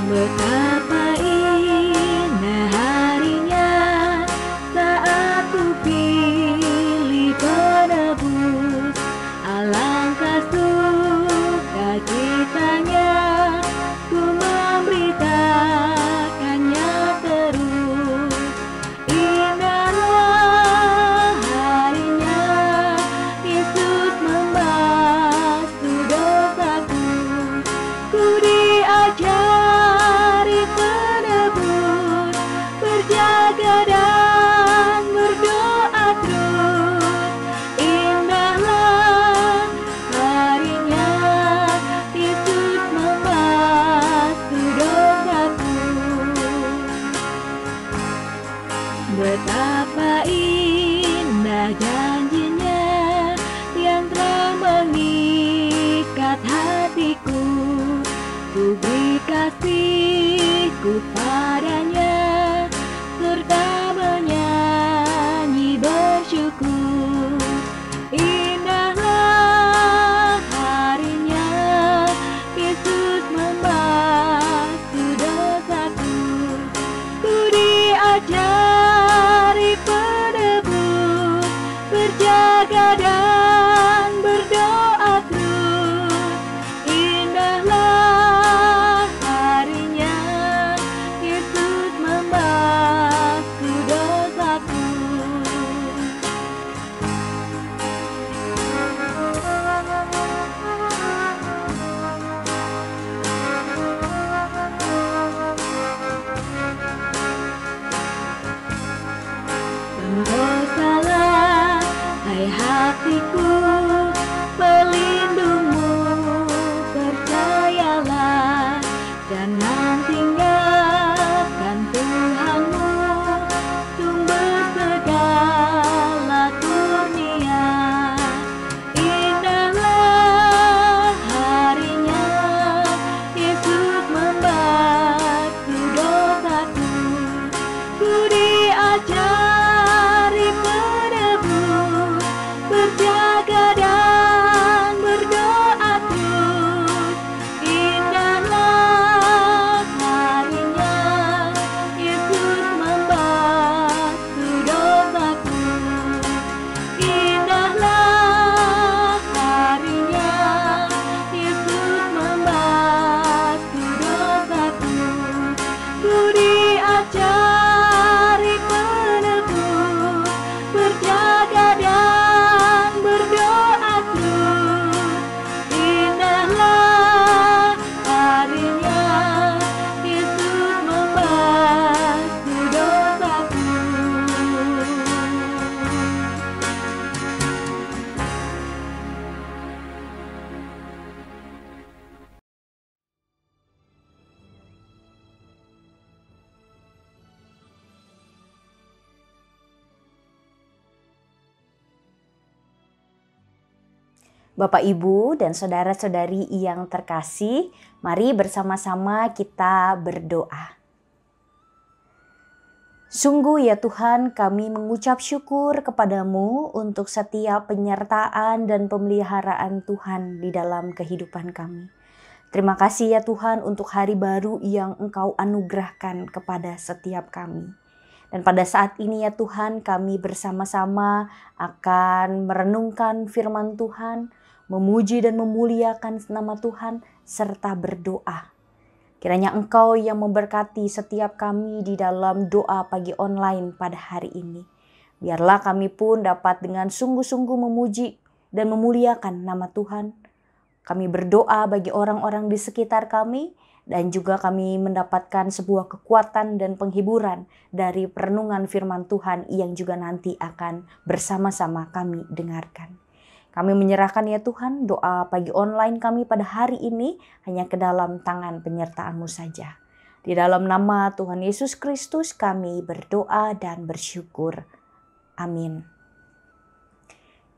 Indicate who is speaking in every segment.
Speaker 1: Betapa indah harinya saat ku pilih penebus. Alangkah sukacitanya ku memberitakannya terus. Indahlah harinya Yesus membasuh dosaku. Ku diajari penebus, berjaga dan berdoa terus. Indahlah harinya Yesus membasuh dosaku. Betapa indah janjinya yang telah mengikat hatiku. Ku beri kasihku padanya serta menyanyi bersyukur. Indahlah harinya Yesus membasuh dosaku. Ku diajari penebus, berjaga dan berdoa terus. Indahlah harinya Yesus membasuh dosaku. Berdosalah, hai hatiku, pelindungmu percayalah, dan nantikan Tuhanmu, sumber segala kurnia. Indahlah harinya Yesus membasuh dosaku. Ku diajari penebus, berjaga dan berdoa terus. Indahlah harinya Yesus membasuh dosaku. Indahlah harinya Yesus membasuh dosaku. Ku diajari penebus, berjaga dan berdoa terus. Indahlah harinya Yesus membasuh dosaku.
Speaker 2: Bapak, Ibu, dan saudara-saudari yang terkasih, mari bersama-sama kita berdoa. Sungguh ya Tuhan, kami mengucap syukur kepadamu untuk setiap penyertaan dan pemeliharaan Tuhan di dalam kehidupan kami. Terima kasih ya Tuhan untuk hari baru yang Engkau anugerahkan kepada setiap kami. Dan pada saat ini ya Tuhan, kami bersama-sama akan merenungkan firman Tuhan, memuji dan memuliakan nama Tuhan, serta berdoa. Kiranya Engkau yang memberkati setiap kami di dalam doa pagi online pada hari ini. Biarlah kami pun dapat dengan sungguh-sungguh memuji dan memuliakan nama Tuhan. Kami berdoa bagi orang-orang di sekitar kami, dan juga kami mendapatkan sebuah kekuatan dan penghiburan dari perenungan firman Tuhan yang juga nanti akan bersama-sama kami dengarkan. Kami menyerahkan ya Tuhan doa pagi online kami pada hari ini hanya ke dalam tangan penyertaan-Mu saja. Di dalam nama Tuhan Yesus Kristus kami berdoa dan bersyukur. Amin.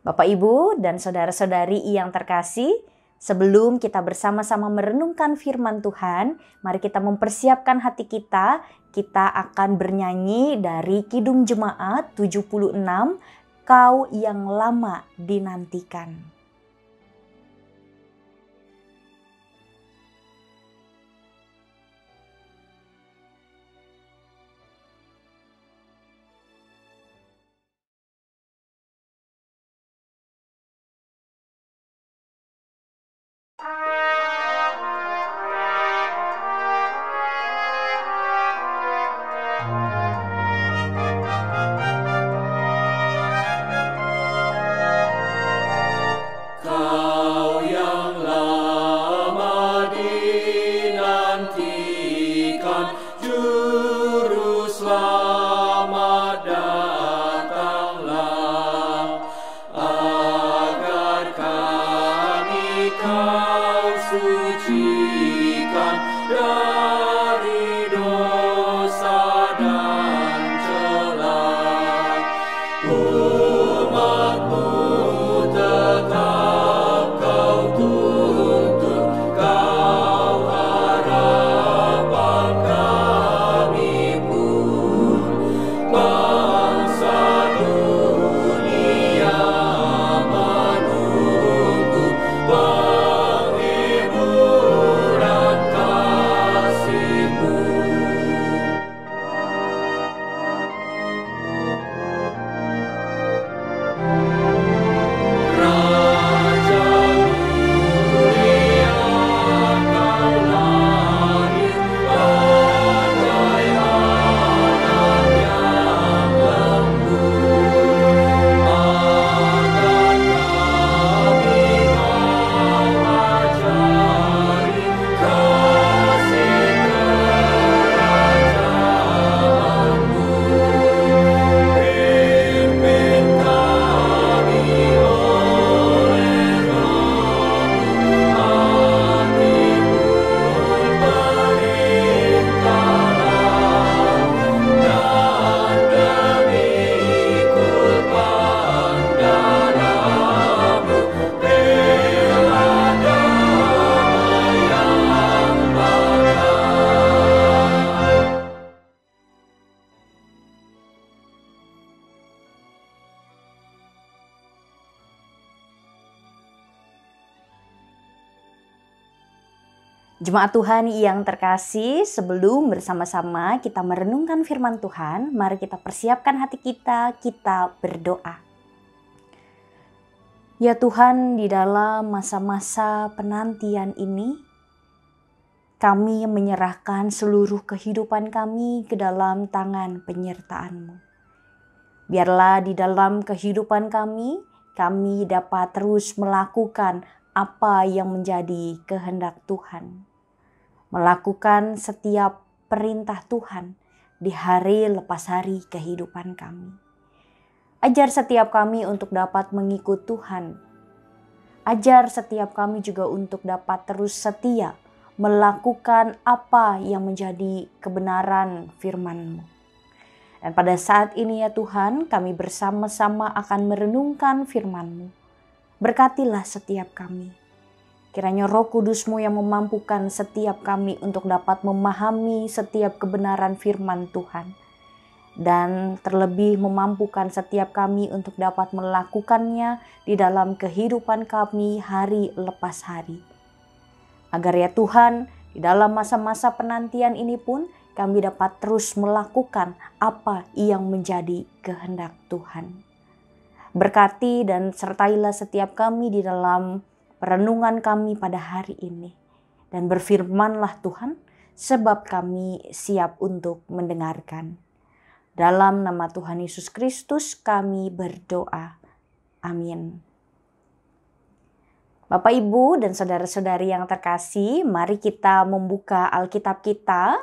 Speaker 2: Bapak, Ibu, dan saudara-saudari yang terkasih, sebelum kita bersama-sama merenungkan firman Tuhan, mari kita mempersiapkan hati kita. Kita akan bernyanyi dari Kidung Jemaat 76, Kau yang lama dinantikan.
Speaker 3: Kau yang lama dinantikan, Juru Selamat datanglah, agar kami Kau sucikan dari dosa dan celah. Umat-Mu tetap Kau tuntun, Kau harapan kami pun. Bangsa dunia menunggu penghiburan kasih-Mu. Raja mulia Kau lahir, bagai anak yang lembut. Akan kami Kau ajari kasih kerajaan-Mu. Pimpin kami oleh Roh-Mu, hati-Mu perintahlah, dan demi ikut pandangan-Mu, bela damai yang bakal.
Speaker 2: Jemaat Tuhan yang terkasih, sebelum bersama-sama kita merenungkan firman Tuhan, mari kita persiapkan hati kita berdoa. Ya Tuhan, di dalam masa-masa penantian ini, kami menyerahkan seluruh kehidupan kami ke dalam tangan penyertaan-Mu. Biarlah di dalam kehidupan kami dapat terus melakukan apa yang menjadi kehendak Tuhan. Melakukan setiap perintah Tuhan di hari lepas hari kehidupan kami. Ajar setiap kami untuk dapat mengikut Tuhan. Ajar setiap kami juga untuk dapat terus setia melakukan apa yang menjadi kebenaran firman-Mu. Dan pada saat ini ya Tuhan, kami bersama-sama akan merenungkan firman-Mu. Berkatilah setiap kami. Kiranya Roh Kudus-Mu yang memampukan setiap kami untuk dapat memahami setiap kebenaran firman Tuhan. Dan terlebih memampukan setiap kami untuk dapat melakukannya di dalam kehidupan kami hari lepas hari. Agar ya Tuhan, di dalam masa-masa penantian ini pun kami dapat terus melakukan apa yang menjadi kehendak Tuhan. Berkati dan sertailah setiap kami di dalam perenungan kami pada hari ini. Dan berfirmanlah Tuhan, sebab kami siap untuk mendengarkan. Dalam nama Tuhan Yesus Kristus kami berdoa. Amin. Bapak, Ibu, dan saudara-saudari yang terkasih, mari kita membuka Alkitab kita.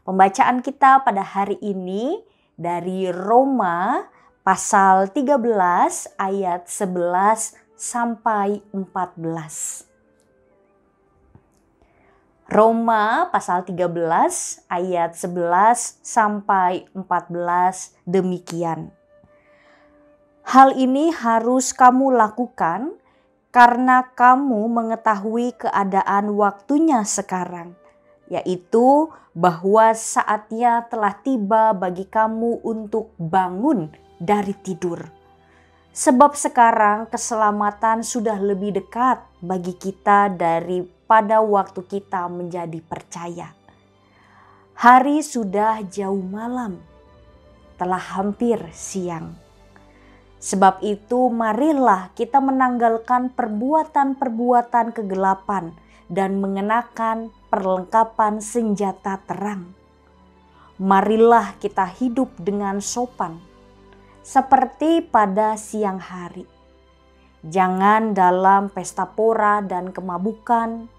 Speaker 2: Pembacaan kita pada hari ini dari Roma pasal 13 ayat 11 sampai 14. Roma pasal 13 ayat 11 sampai 14 demikian. Hal ini harus kamu lakukan karena kamu mengetahui keadaan waktunya sekarang, yaitu bahwa saatnya telah tiba bagi kamu untuk bangun dari tidur. Sebab sekarang keselamatan sudah lebih dekat bagi kita daripada waktu kita menjadi percaya. Hari sudah jauh malam, telah hampir siang. Sebab itu marilah kita menanggalkan perbuatan-perbuatan kegelapan dan mengenakan perlengkapan senjata terang. Marilah kita hidup dengan sopan, seperti pada siang hari. Jangan dalam pesta pora dan kemabukan,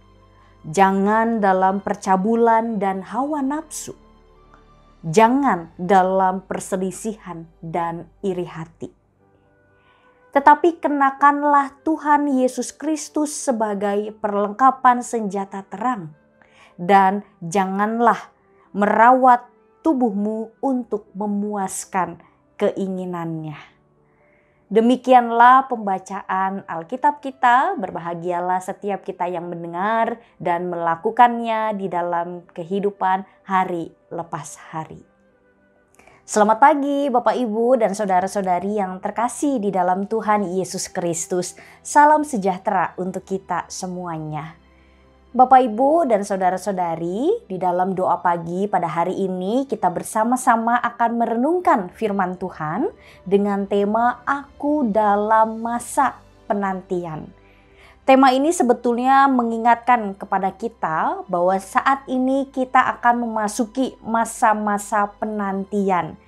Speaker 2: jangan dalam percabulan dan hawa nafsu, jangan dalam perselisihan dan iri hati. Tetapi kenakanlah Tuhan Yesus Kristus sebagai perlengkapan senjata terang, dan janganlah merawat tubuhmu untuk memuaskan keinginannya. Demikianlah pembacaan Alkitab kita. Berbahagialah setiap kita yang mendengar dan melakukannya di dalam kehidupan hari lepas hari. Selamat pagi Bapak Ibu dan saudara-saudari yang terkasih di dalam Tuhan Yesus Kristus. Salam sejahtera untuk kita semuanya. Bapak Ibu dan saudara-saudari, di dalam doa pagi pada hari ini kita bersama-sama akan merenungkan firman Tuhan dengan tema Aku dalam masa penantian. Tema ini sebetulnya mengingatkan kepada kita bahwa saat ini kita akan memasuki masa-masa penantian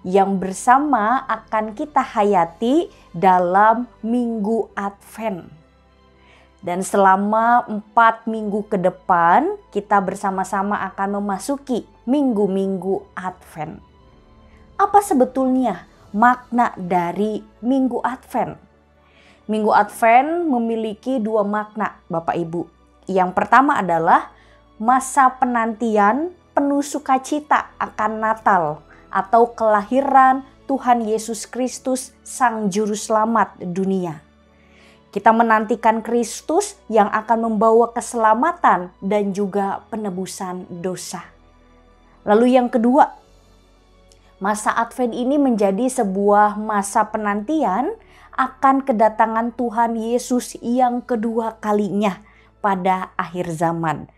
Speaker 2: yang bersama akan kita hayati dalam Minggu Advent. Dan selama 4 minggu ke depan kita bersama-sama akan memasuki minggu-minggu Advent. Apa sebetulnya makna dari Minggu Advent? Minggu Advent memiliki 2 makna Bapak Ibu. Yang pertama adalah masa penantian penuh sukacita akan Natal atau kelahiran Tuhan Yesus Kristus Sang Juru Selamat dunia. Kita menantikan Kristus yang akan membawa keselamatan dan juga penebusan dosa. Lalu yang kedua, masa Advent ini menjadi sebuah masa penantian akan kedatangan Tuhan Yesus yang kedua kalinya pada akhir zaman.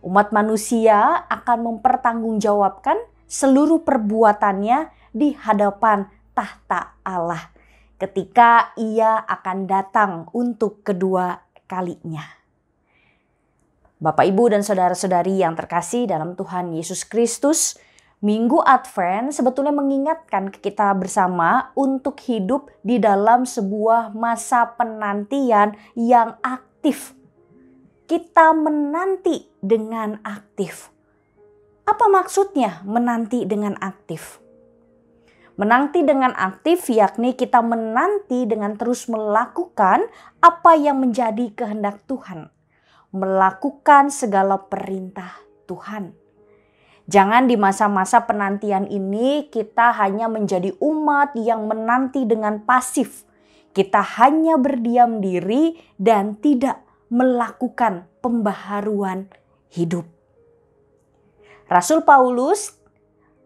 Speaker 2: Umat manusia akan mempertanggungjawabkan seluruh perbuatannya di hadapan tahta Allah ketika Ia akan datang untuk kedua kalinya. Bapak, Ibu, dan saudara-saudari yang terkasih dalam Tuhan Yesus Kristus, Minggu Advent sebetulnya mengingatkan kita bersama untuk hidup di dalam sebuah masa penantian yang aktif. Kita menanti dengan aktif. Apa maksudnya menanti dengan aktif? Menanti dengan aktif yakni kita menanti dengan terus melakukan apa yang menjadi kehendak Tuhan. Melakukan segala perintah Tuhan. Jangan di masa-masa penantian ini kita hanya menjadi umat yang menanti dengan pasif. Kita hanya berdiam diri dan tidak melakukan pembaharuan hidup. Rasul Paulus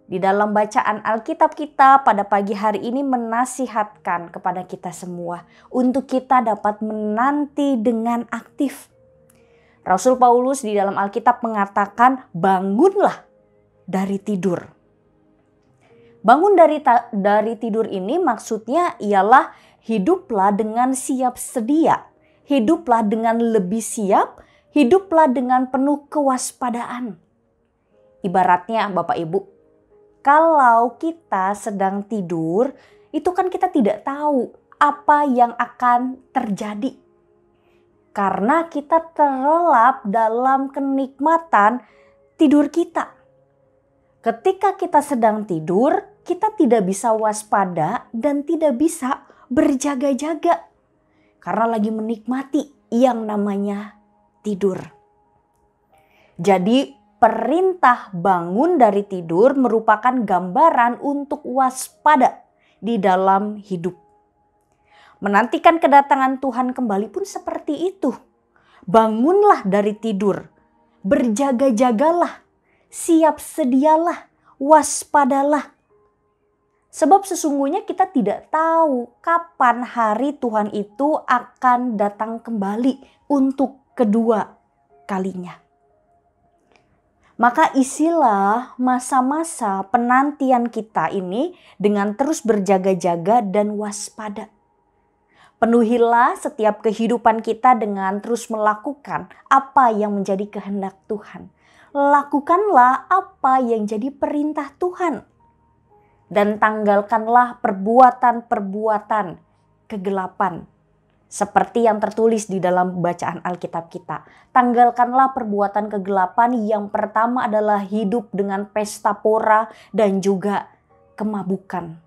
Speaker 2: di dalam bacaan Alkitab kita pada pagi hari ini menasihatkan kepada kita semua untuk kita dapat menanti dengan aktif. Rasul Paulus di dalam Alkitab mengatakan, bangunlah dari tidur. Bangun dari tidur ini maksudnya ialah hiduplah dengan siap sedia, hiduplah dengan lebih siap, hiduplah dengan penuh kewaspadaan. Ibaratnya Bapak Ibu, kalau kita sedang tidur, itu kan kita tidak tahu apa yang akan terjadi. Karena kita terlelap dalam kenikmatan tidur kita. Ketika kita sedang tidur, kita tidak bisa waspada dan tidak bisa berjaga-jaga. Karena lagi menikmati yang namanya tidur. Jadi perintah bangun dari tidur merupakan gambaran untuk waspada di dalam hidup. Menantikan kedatangan Tuhan kembali pun seperti itu. Bangunlah dari tidur, berjaga-jagalah, siap sedialah, waspadalah. Sebab sesungguhnya kita tidak tahu kapan hari Tuhan itu akan datang kembali untuk kedua kalinya. Maka isilah masa-masa penantian kita ini dengan terus berjaga-jaga dan waspada. Penuhilah setiap kehidupan kita dengan terus melakukan apa yang menjadi kehendak Tuhan. Lakukanlah apa yang jadi perintah Tuhan. Dan tanggalkanlah perbuatan-perbuatan kegelapan. Seperti yang tertulis di dalam bacaan Alkitab kita. Tanggalkanlah perbuatan kegelapan. Yang pertama adalah hidup dengan pesta pora dan juga kemabukan.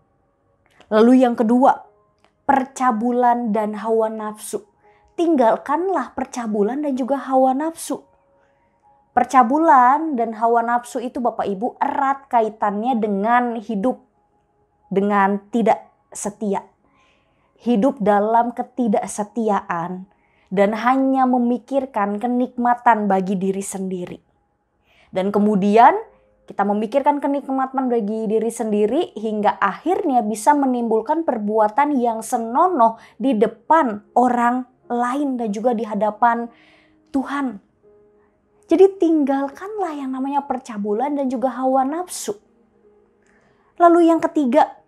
Speaker 2: Lalu yang kedua, percabulan dan hawa nafsu. Tinggalkanlah percabulan dan juga hawa nafsu. Percabulan dan hawa nafsu itu Bapak Ibu erat kaitannya dengan hidup dengan tidak setia. Hidup dalam ketidaksetiaan dan hanya memikirkan kenikmatan bagi diri sendiri. Dan kemudian kita memikirkan kenikmatan bagi diri sendiri hingga akhirnya bisa menimbulkan perbuatan yang senonoh di depan orang lain dan juga di hadapan Tuhan. Jadi tinggalkanlah yang namanya percabulan dan juga hawa nafsu. Lalu yang ketiga,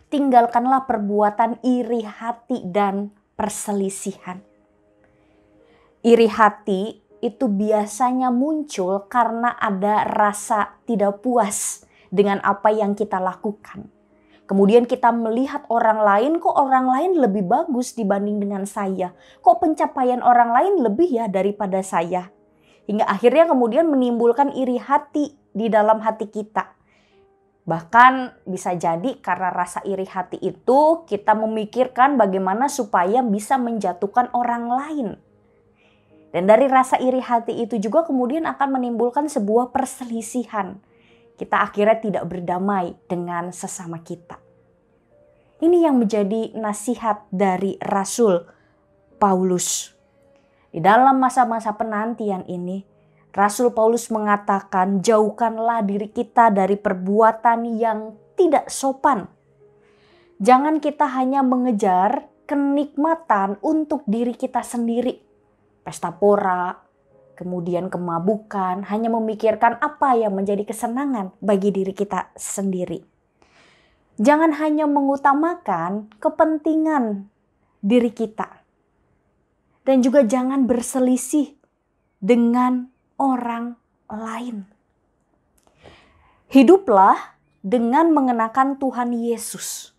Speaker 2: tinggalkanlah perbuatan iri hati dan perselisihan. Iri hati itu biasanya muncul karena ada rasa tidak puas dengan apa yang kita lakukan. Kemudian kita melihat orang lain, kok orang lain lebih bagus dibanding dengan saya. Kok pencapaian orang lain lebih ya daripada saya. Hingga akhirnya kemudian menimbulkan iri hati di dalam hati kita. Bahkan bisa jadi karena rasa iri hati itu kita memikirkan bagaimana supaya bisa menjatuhkan orang lain. Dan dari rasa iri hati itu juga kemudian akan menimbulkan sebuah perselisihan. Kita akhirnya tidak berdamai dengan sesama kita. Ini yang menjadi nasihat dari Rasul Paulus. Di dalam masa-masa penantian ini, Rasul Paulus mengatakan, jauhkanlah diri kita dari perbuatan yang tidak sopan. Jangan kita hanya mengejar kenikmatan untuk diri kita sendiri. Pesta pora, kemudian kemabukan, hanya memikirkan apa yang menjadi kesenangan bagi diri kita sendiri. Jangan hanya mengutamakan kepentingan diri kita. Dan juga jangan berselisih dengan orang lain. Hiduplah dengan mengenakan Tuhan Yesus.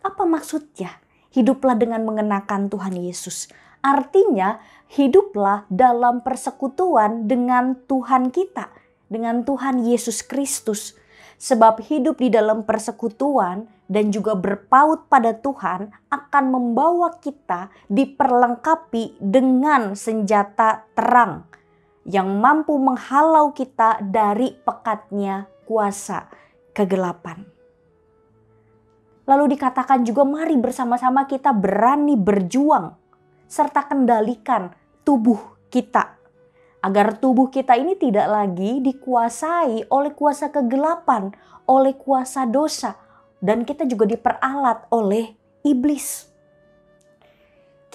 Speaker 2: Apa maksudnya? Hiduplah dengan mengenakan Tuhan Yesus. Artinya hiduplah dalam persekutuan dengan Tuhan kita, dengan Tuhan Yesus Kristus. Sebab hidup di dalam persekutuan dan juga berpaut pada Tuhan akan membawa kita diperlengkapi dengan senjata terang yang mampu menghalau kita dari pekatnya kuasa kegelapan. Lalu dikatakan juga mari bersama-sama kita berani berjuang serta kendalikan tubuh kita. Agar tubuh kita ini tidak lagi dikuasai oleh kuasa kegelapan, oleh kuasa dosa. Dan kita juga diperalat oleh iblis.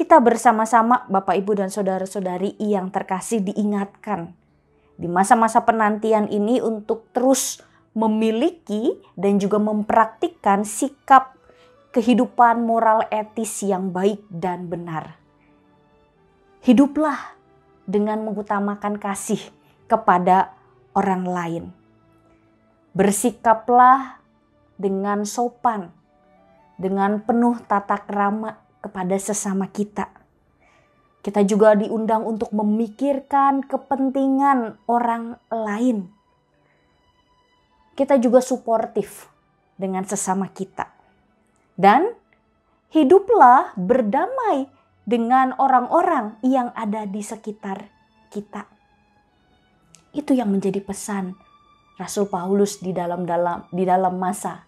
Speaker 2: Kita bersama-sama Bapak Ibu dan saudara-saudari yang terkasih diingatkan di masa-masa penantian ini untuk terus memiliki dan juga mempraktikkan sikap kehidupan moral etis yang baik dan benar. Hiduplah dengan mengutamakan kasih kepada orang lain. Bersikaplah dengan sopan, dengan penuh tata krama kepada sesama kita. Kita juga diundang untuk memikirkan kepentingan orang lain. Kita juga suportif dengan sesama kita. Dan hiduplah berdamai dengan orang-orang yang ada di sekitar kita. Itu yang menjadi pesan Rasul Paulus di dalam masa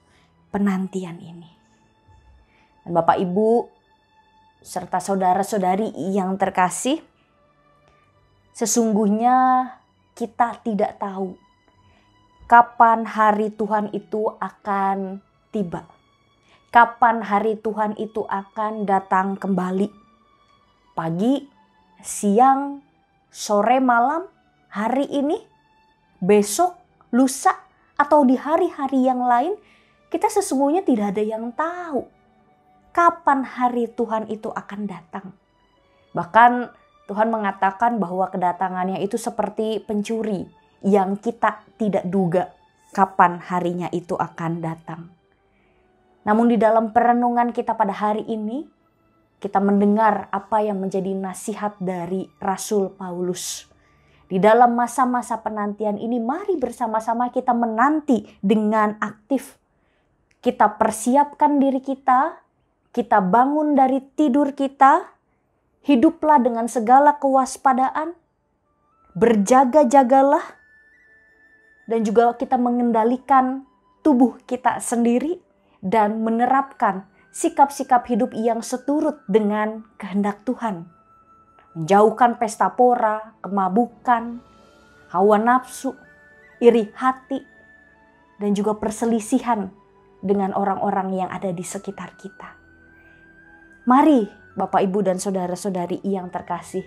Speaker 2: penantian ini. Dan Bapak Ibu serta saudara-saudari yang terkasih, sesungguhnya kita tidak tahu kapan hari Tuhan itu akan tiba. Kapan hari Tuhan itu akan datang kembali. Pagi, siang, sore, malam, hari ini, besok, lusa, atau di hari-hari yang lain, kita sesungguhnya tidak ada yang tahu kapan hari Tuhan itu akan datang. Bahkan Tuhan mengatakan bahwa kedatangannya itu seperti pencuri yang kita tidak duga kapan harinya itu akan datang. Namun di dalam perenungan kita pada hari ini, kita mendengar apa yang menjadi nasihat dari Rasul Paulus. Di dalam masa-masa penantian ini, mari bersama-sama kita menanti dengan aktif. Kita persiapkan diri kita bangun dari tidur kita, hiduplah dengan segala kewaspadaan, berjaga-jagalah, dan juga kita mengendalikan tubuh kita sendiri dan menerapkan sikap-sikap hidup yang seturut dengan kehendak Tuhan. Menjauhkan pesta pora, kemabukan, hawa nafsu, iri hati, dan juga perselisihan dengan orang-orang yang ada di sekitar kita. Mari Bapak, Ibu, dan saudara-saudari yang terkasih,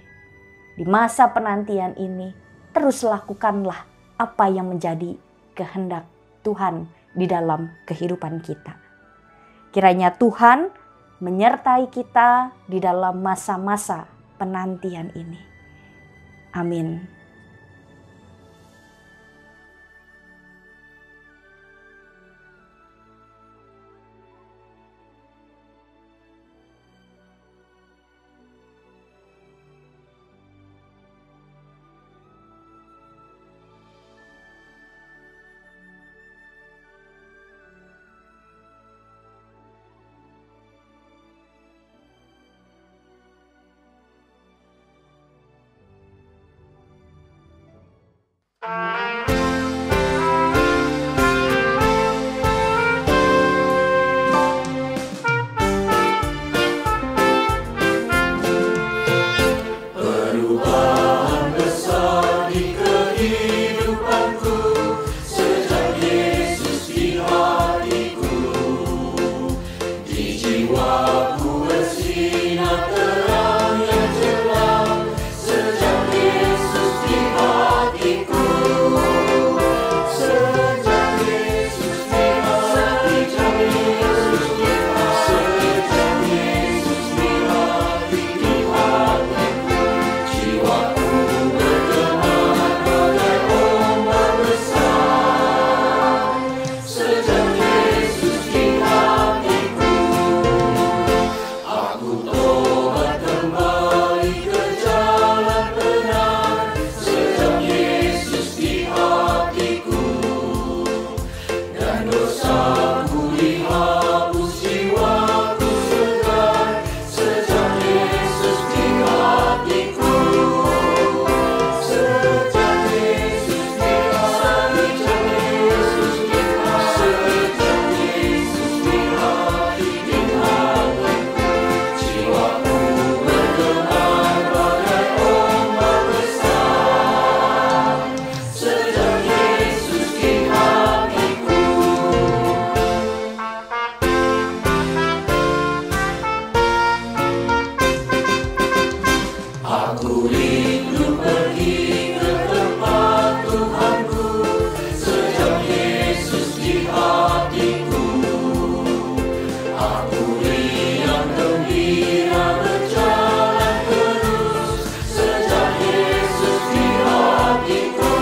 Speaker 2: di masa penantian ini terus lakukanlah apa yang menjadi kehendak Tuhan di dalam kehidupan kita. Kiranya Tuhan menyertai kita di dalam masa-masa penantian ini. Amin.
Speaker 3: Perubahan besar di kehidupanku sejak Yesus di hatiku. Di jiwaku bersinar terang yang jelas sejak Yesus di hatiku. Sejak Yesus di hatiku. Sejak Yesus di hatiku. Jiwaku bergema bagai ombak besar. Sejak Yesus di hatiku, aku tobat kembali ke jalan benar. Sejak Yesus di hatiku, dan dosaku dihapus, jiwaku segar. Sejak Yesus di hatiku. Sejak Yesus di hatiku. Sejak Yesus di hatiku. Jiwaku bergemar bagai ombak besar. Sejak Yesus di hatiku. Aku rindu pergi ke tempat Tuhanku. Sejak Yesus di hatiku, aku riang gembira berjalan terus. Sejak Yesus di hatiku.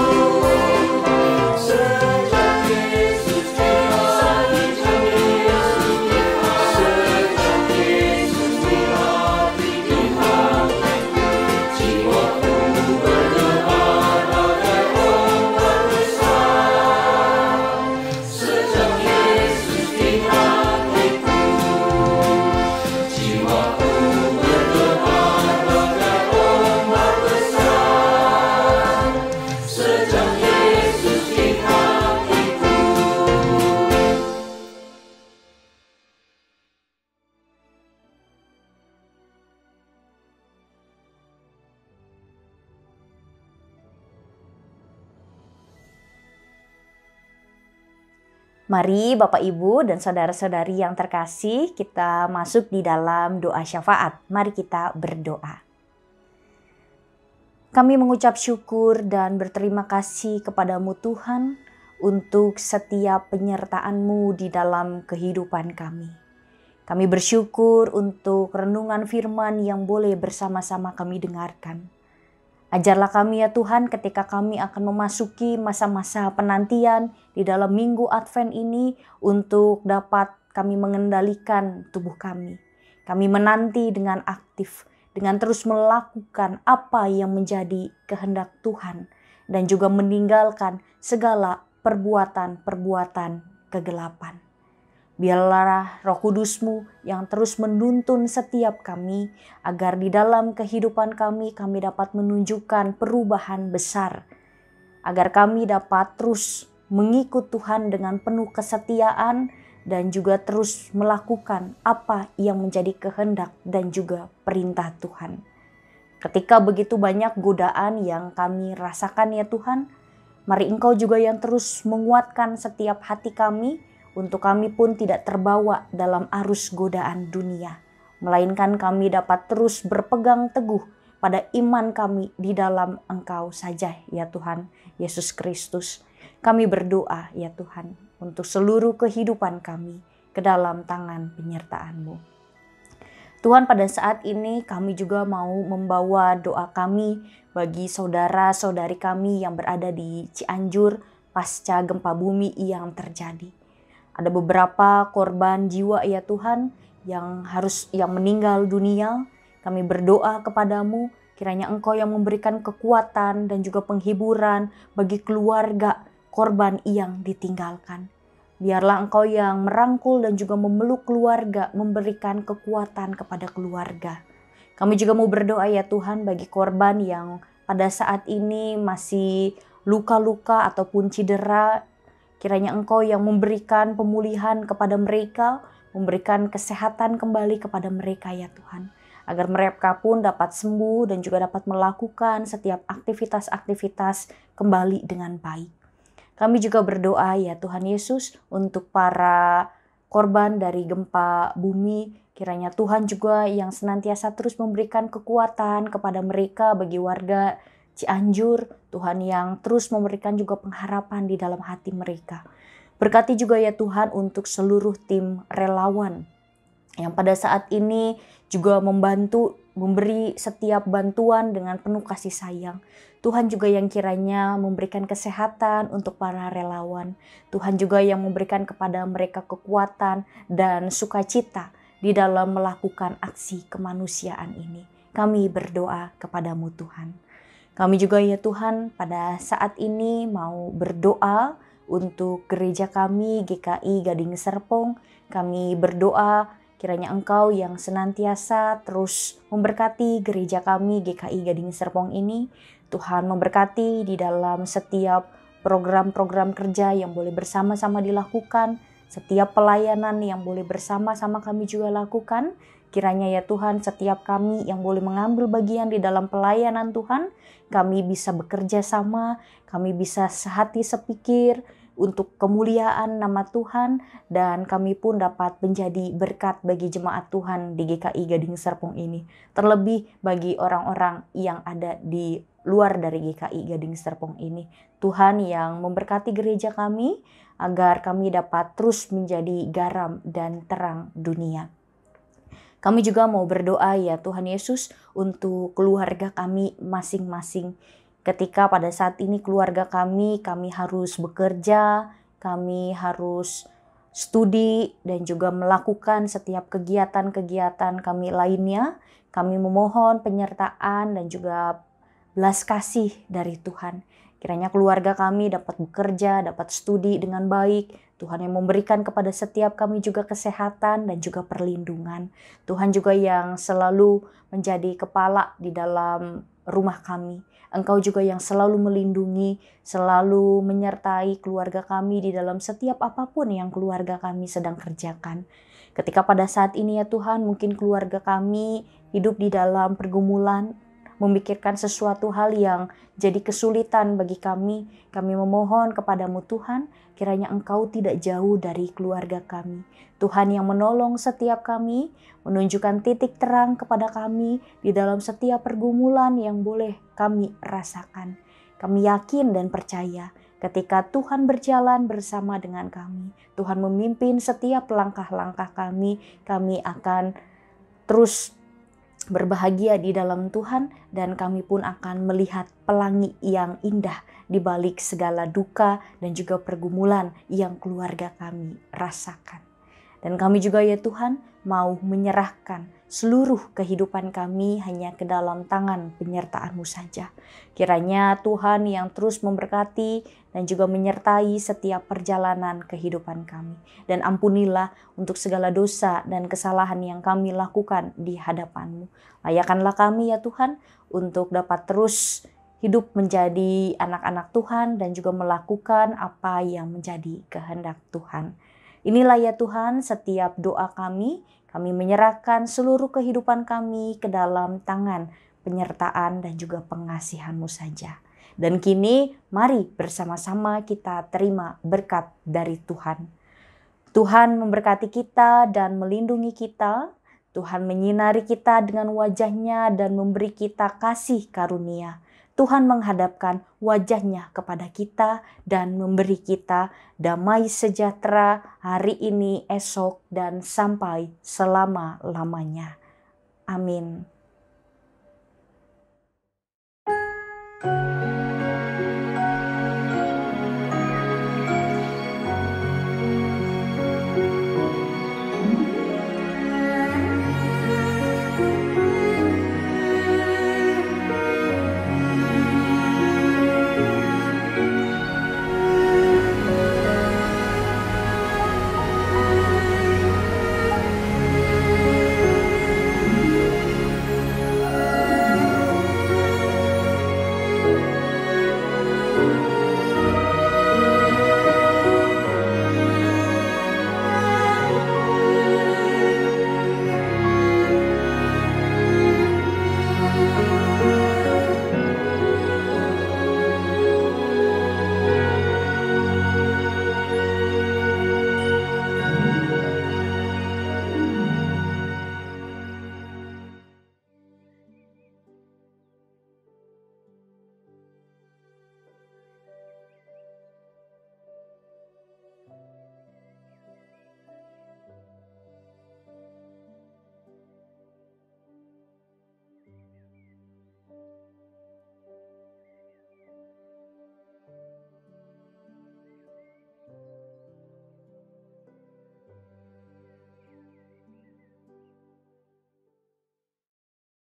Speaker 3: Sejak Yesus di hatiku. Sejak Yesus di hatiku. Jiwaku bergemar bagai ombak besar. Sejak Yesus di hatiku. Jiwaku bergemar bagai ombak besar. Sejak Yesus di hatiku.
Speaker 2: Mari Bapak, Ibu, dan saudara-saudari yang terkasih, kita masuk di dalam doa syafaat. Mari kita berdoa. Kami mengucap syukur dan berterima kasih kepadamu Tuhan untuk setiap penyertaan-Mu di dalam kehidupan kami. Kami bersyukur untuk renungan firman yang boleh bersama-sama kami dengarkan. Ajarlah kami ya Tuhan ketika kami akan memasuki masa-masa penantian di dalam minggu Advent ini untuk dapat kami mengendalikan tubuh kami. Kami menanti dengan aktif, dengan terus melakukan apa yang menjadi kehendak Tuhan dan juga meninggalkan segala perbuatan-perbuatan kegelapan. Biarlah Roh Kudus-Mu yang terus menuntun setiap kami agar di dalam kehidupan kami dapat menunjukkan perubahan besar. Agar kami dapat terus mengikut Tuhan dengan penuh kesetiaan dan juga terus melakukan apa yang menjadi kehendak dan juga perintah Tuhan. Ketika begitu banyak godaan yang kami rasakan ya Tuhan, mari Engkau juga yang terus menguatkan setiap hati kami untuk kami pun tidak terbawa dalam arus godaan dunia, melainkan kami dapat terus berpegang teguh pada iman kami di dalam Engkau saja ya Tuhan Yesus Kristus. Kami berdoa ya Tuhan untuk seluruh kehidupan kami ke dalam tangan penyertaan-Mu. Tuhan, pada saat ini kami juga mau membawa doa kami bagi saudara-saudari kami yang berada di Cianjur pasca gempa bumi yang terjadi. Ada beberapa korban jiwa ya Tuhan yang meninggal dunia. Kami berdoa kepadamu, kiranya Engkau yang memberikan kekuatan dan juga penghiburan bagi keluarga korban yang ditinggalkan. Biarlah Engkau yang merangkul dan juga memeluk keluarga, memberikan kekuatan kepada keluarga. Kami juga mau berdoa ya Tuhan bagi korban yang pada saat ini masih luka-luka ataupun cedera. Kiranya Engkau yang memberikan pemulihan kepada mereka, memberikan kesehatan kembali kepada mereka ya Tuhan. Agar mereka pun dapat sembuh dan juga dapat melakukan setiap aktivitas-aktivitas kembali dengan baik. Kami juga berdoa ya Tuhan Yesus untuk para korban dari gempa bumi. Kiranya Tuhan juga yang senantiasa terus memberikan kekuatan kepada mereka bagi warga Cianjur. Tuhan yang terus memberikan juga pengharapan di dalam hati mereka. Berkati juga ya Tuhan untuk seluruh tim relawan yang pada saat ini juga membantu, memberi setiap bantuan dengan penuh kasih sayang. Tuhan juga yang kiranya memberikan kesehatan untuk para relawan. Tuhan juga yang memberikan kepada mereka kekuatan dan sukacita di dalam melakukan aksi kemanusiaan ini. Kami berdoa kepadamu Tuhan. Kami juga ya Tuhan pada saat ini mau berdoa untuk gereja kami GKI Gading Serpong. Kami berdoa kiranya Engkau yang senantiasa terus memberkati gereja kami GKI Gading Serpong ini. Tuhan memberkati di dalam setiap program-program kerja yang boleh bersama-sama dilakukan, setiap pelayanan yang boleh bersama-sama kami juga lakukan. Kiranya ya Tuhan setiap kami yang boleh mengambil bagian di dalam pelayanan Tuhan, kami bisa bekerja sama, kami bisa sehati sepikir untuk kemuliaan nama Tuhan, dan kami pun dapat menjadi berkat bagi jemaat Tuhan di GKI Gading Serpong ini. Terlebih bagi orang-orang yang ada di luar dari GKI Gading Serpong ini. Tuhan yang memberkati gereja kami agar kami dapat terus menjadi garam dan terang dunia. Kami juga mau berdoa ya Tuhan Yesus untuk keluarga kami masing-masing. Ketika pada saat ini keluarga kami harus bekerja, kami harus studi dan juga melakukan setiap kegiatan-kegiatan kami lainnya. Kami memohon penyertaan dan juga belas kasih dari Tuhan. Kiranya keluarga kami dapat bekerja, dapat studi dengan baik. Tuhan yang memberikan kepada setiap kami juga kesehatan dan juga perlindungan. Tuhan juga yang selalu menjadi kepala di dalam rumah kami. Engkau juga yang selalu melindungi, selalu menyertai keluarga kami di dalam setiap apapun yang keluarga kami sedang kerjakan. Ketika pada saat ini ya Tuhan, mungkin keluarga kami hidup di dalam pergumulan, memikirkan sesuatu hal yang jadi kesulitan bagi kami memohon kepadamu Tuhan, kiranya Engkau tidak jauh dari keluarga kami. Tuhan yang menolong setiap kami, menunjukkan titik terang kepada kami di dalam setiap pergumulan yang boleh kami rasakan. Kami yakin dan percaya ketika Tuhan berjalan bersama dengan kami, Tuhan memimpin setiap langkah-langkah kami akan terus berbahagia di dalam Tuhan, dan kami pun akan melihat pelangi yang indah di balik segala duka dan juga pergumulan yang keluarga kami rasakan. Dan kami juga ya Tuhan mau menyerahkan seluruh kehidupan kami hanya ke dalam tangan penyertaan-Mu saja. Kiranya Tuhan yang terus memberkati dan juga menyertai setiap perjalanan kehidupan kami. Dan ampunilah untuk segala dosa dan kesalahan yang kami lakukan di hadapan-Mu. Layakanlah kami ya Tuhan untuk dapat terus hidup menjadi anak-anak Tuhan dan juga melakukan apa yang menjadi kehendak Tuhan. Inilah ya Tuhan setiap doa kami menyerahkan seluruh kehidupan kami ke dalam tangan penyertaan dan juga pengasihan-Mu saja. Dan kini mari bersama-sama kita terima berkat dari Tuhan. Tuhan memberkati kita dan melindungi kita. Tuhan menyinari kita dengan wajah-Nya dan memberi kita kasih karunia. Tuhan menghadapkan wajah-Nya kepada kita dan memberi kita damai sejahtera hari ini, esok, dan sampai selama-lamanya. Amin.